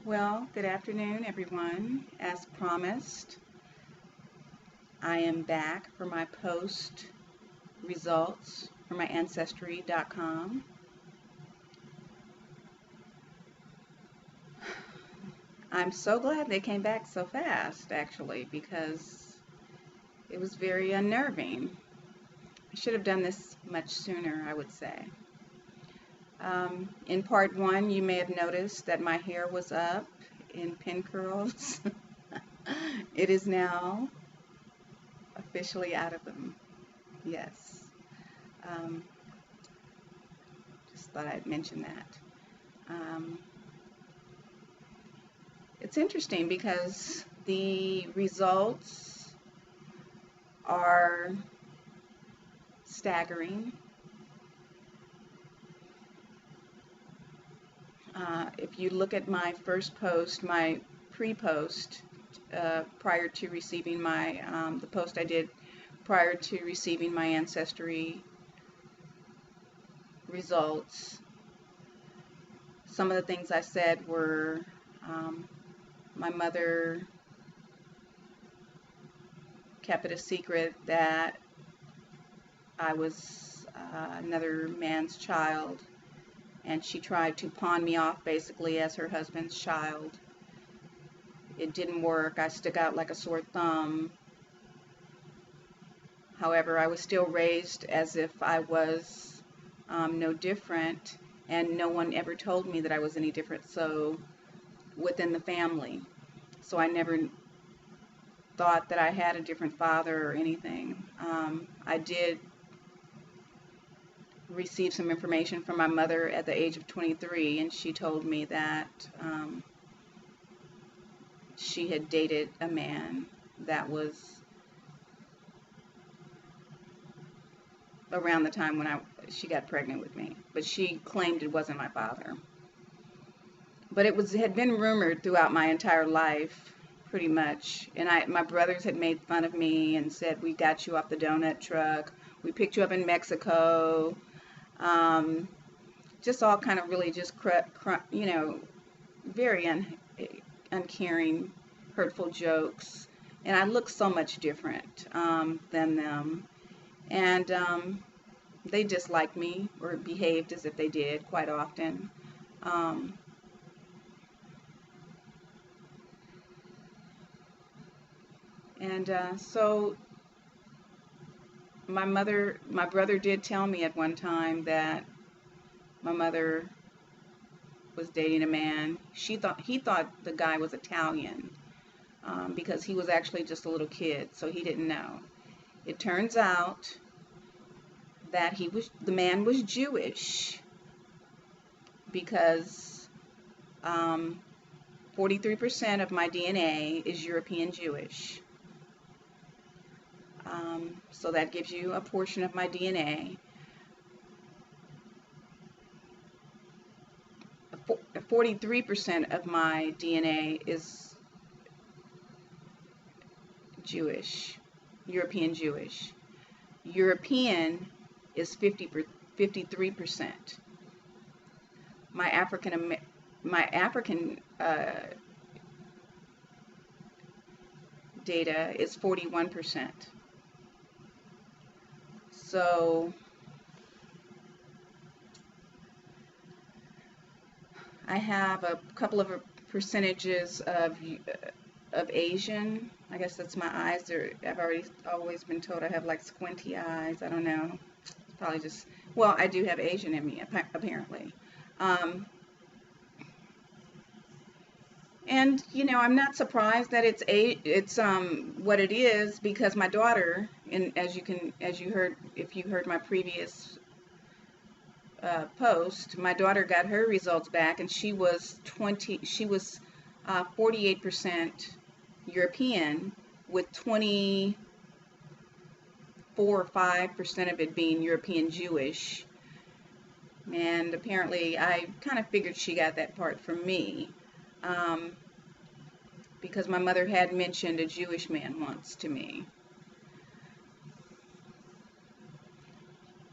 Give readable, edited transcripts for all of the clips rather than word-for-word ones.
Well, good afternoon, everyone. As promised, I am back for my post results for my Ancestry.com. I'm so glad they came back so fast, actually, because it was very unnerving. I should have done this much sooner, I would say. In part one, you may have noticed that my hair was up in pin curls. It is now officially out of them. Yes. Just thought I'd mention that. It's interesting because the results are staggering. If you look at my first post, my pre-post, prior to receiving my, the post I did prior to receiving my Ancestry results, some of the things I said were, my mother kept it a secret that I was another man's child, and she tried to pawn me off basically as her husband's child. It didn't work. I stuck out like a sore thumb. However, I was still raised as if I was no different, and no one ever told me that I was any different, so within the family. So I never thought that I had a different father or anything. I did receive some information from my mother at the age of 23, and she told me that she had dated a man that was around the time when she got pregnant with me, but she claimed it wasn't my father. But it had been rumored throughout my entire life, pretty much, and my brothers had made fun of me and said, "We got you off the donut truck, we picked you up in Mexico," just all kind of really just very uncaring, hurtful jokes, and I looked so much different than them, and they disliked me or behaved as if they did quite often. So my brother did tell me at one time that my mother was dating a man. He thought the guy was Italian because he was actually just a little kid, so he didn't know. It turns out that the man was Jewish because 43% of my DNA is European Jewish. So that gives you a portion of my DNA. 43% of my DNA is Jewish, European Jewish. European is 53%. My African data is 41%. So I have a couple of percentages of Asian. I guess that's my eyes. I've always been told I have like squinty eyes. I don't know. It's probably just, well, I do have Asian in me apparently. And I'm not surprised that it's what it is, because my daughter, and if you heard my previous post, my daughter got her results back, and she was 48% European, with 24 or 5% of it being European Jewish. And apparently I kind of figured she got that part from me. Because my mother had mentioned a Jewish man once to me.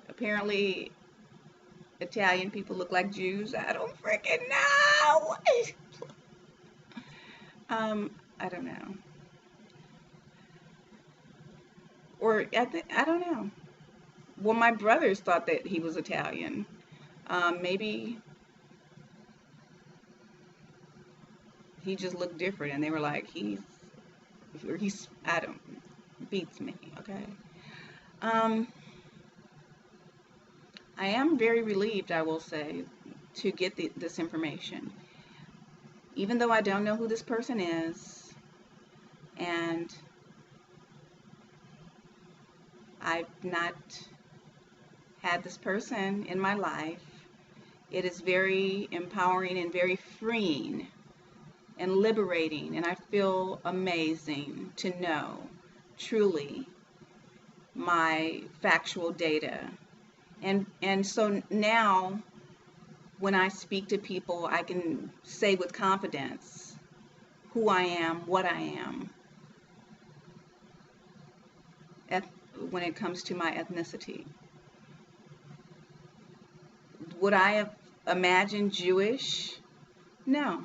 Apparently, Italian people look like Jews. I don't freaking know. I don't know. Or I don't know. Well, my brothers thought that he was Italian. Maybe he just looked different, and they were like, he's, I don't, beats me, okay? Um, I am very relieved, I will say, to get this information. Even though I don't know who this person is, and I've not had this person in my life, it is very empowering and very freeing and liberating, and I feel amazing to know truly my factual data. And so now when I speak to people, I can say with confidence who I am, what I am, when it comes to my ethnicity. Would I have imagined Jewish? No.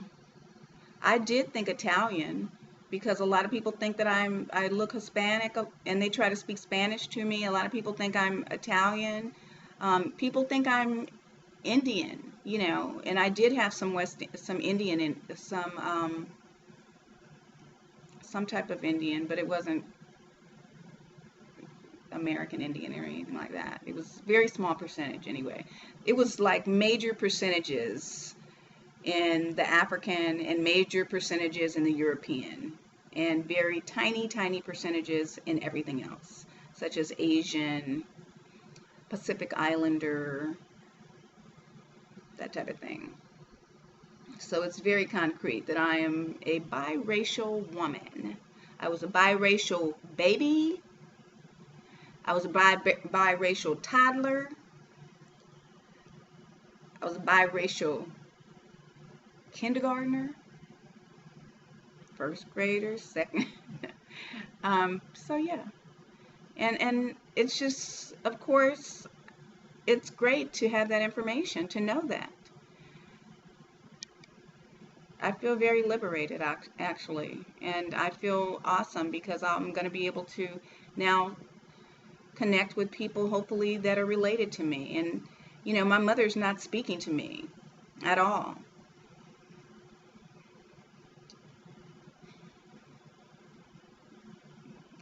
I did think Italian, because a lot of people think that I look Hispanic, and they try to speak Spanish to me. A lot of people think I'm Italian. People think I'm Indian, and I did have some Indian in some type of Indian, but it wasn't American Indian or anything like that. It was very small percentage anyway. It was like major percentages in the African and major percentages in the European, and very tiny, tiny percentages in everything else, such as Asian, Pacific Islander, that type of thing. So it's very concrete that I am a biracial woman. I was a biracial baby. I was a biracial toddler. I was a biracial kindergartner, first grader, second. So yeah, and it's just, of course, it's great to have that information, to know that. I feel very liberated, actually, and I feel awesome because I'm going to be able to now connect with people, hopefully, that are related to me. And my mother's not speaking to me at all.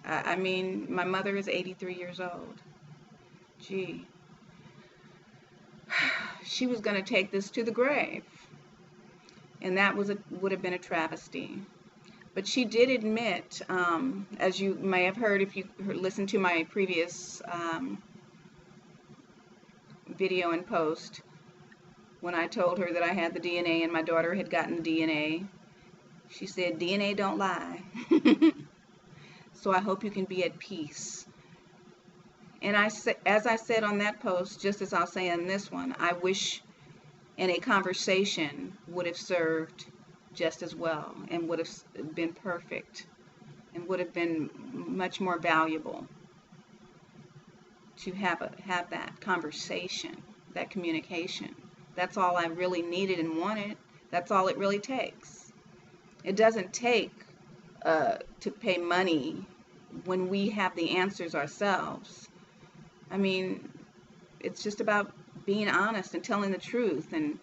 I mean, my mother is 83 years old. Gee. She was going to take this to the grave, and that would have been a travesty. But she did admit, as you may have heard if you listened to my previous video and post, when I told her that I had the DNA and my daughter had gotten the DNA, she said, DNA don't lie. So I hope you can be at peace. And as I said on that post, just as I'll say on this one, I wish in a conversation would have served just as well, and would have been perfect, and would have been much more valuable to have that conversation, that communication. That's all I really needed and wanted. That's all it really takes. It doesn't take to pay money when we have the answers ourselves. I mean, it's just about being honest and telling the truth and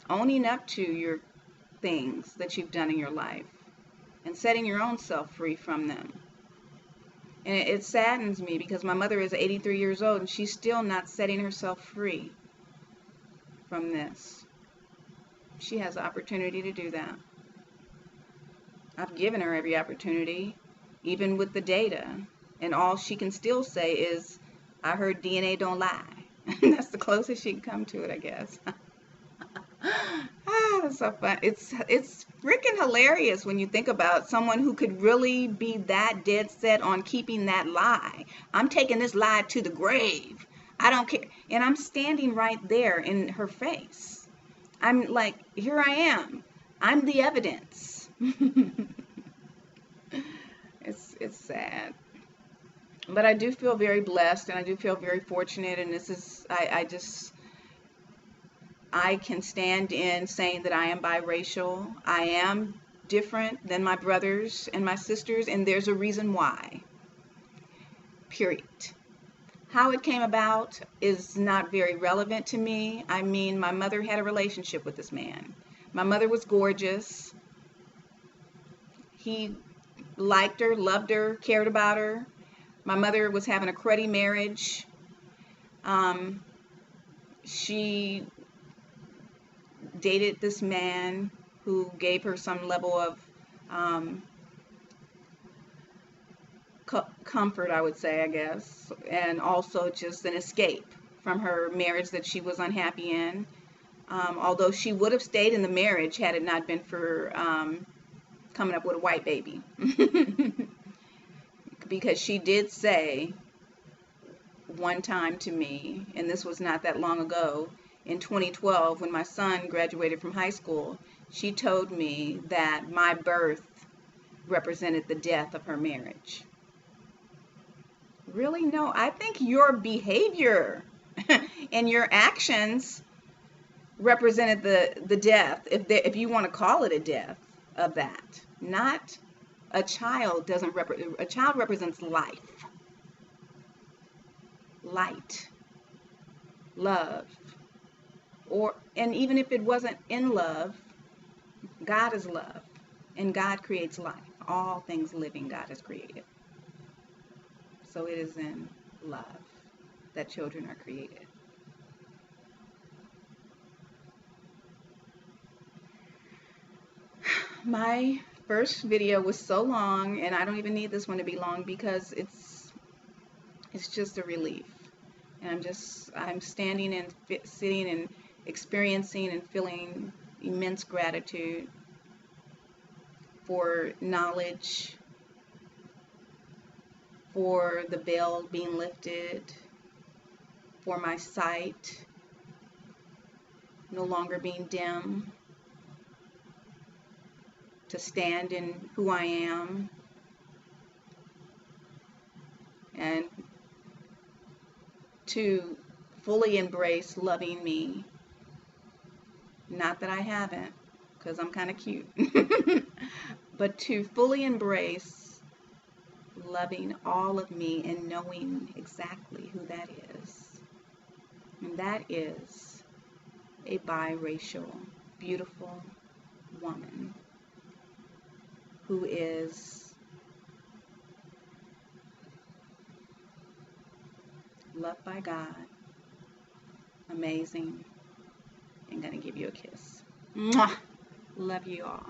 owning up to your things that you've done in your life and setting your own self free from them. And it saddens me because my mother is 83 years old and she's still not setting herself free from this. She has the opportunity to do that. I've given her every opportunity, even with the data, and all she can still say is, I heard DNA don't lie. That's the closest she can come to it, I guess. That's so fun. It's freaking hilarious when you think about someone who could really be that dead set on keeping that lie. I'm taking this lie to the grave. I don't care. And I'm standing right there in her face. I'm like, here I am. I'm the evidence. It's sad. But I do feel very blessed, and I do feel very fortunate, and this is, I just, I can stand in saying that I am biracial. I am different than my brothers and my sisters, and there's a reason why. Period. How it came about is not very relevant to me. I mean, my mother had a relationship with this man. My mother was gorgeous. He liked her, loved her, cared about her. My mother was having a cruddy marriage. She dated this man who gave her some level of comfort, I would say, I guess, and also just an escape from her marriage that she was unhappy in. Although she would have stayed in the marriage had it not been for coming up with a white baby. Because she did say one time to me, and this was not that long ago, in 2012, when my son graduated from high school, she told me that my birth represented the death of her marriage. Really? No, I think your behavior and your actions represented the death, if you want to call it a death of that. Not a child doesn't represent, a child represents life, light, love, and even if it wasn't in love, God is love, and God creates life. All things living God has created. So it is in love that children are created. My first video was so long, and I don't even need this one to be long because it's just a relief. And I'm standing and sitting and experiencing and feeling immense gratitude for knowledge, for the veil being lifted, for my sight no longer being dim, to stand in who I am, and to fully embrace loving me. Not that I haven't, because I'm kind of cute, but to fully embrace loving all of me and knowing exactly who that is. And that is a biracial, beautiful woman who is loved by God, amazing, and gonna give you a kiss. Mwah! Love you all.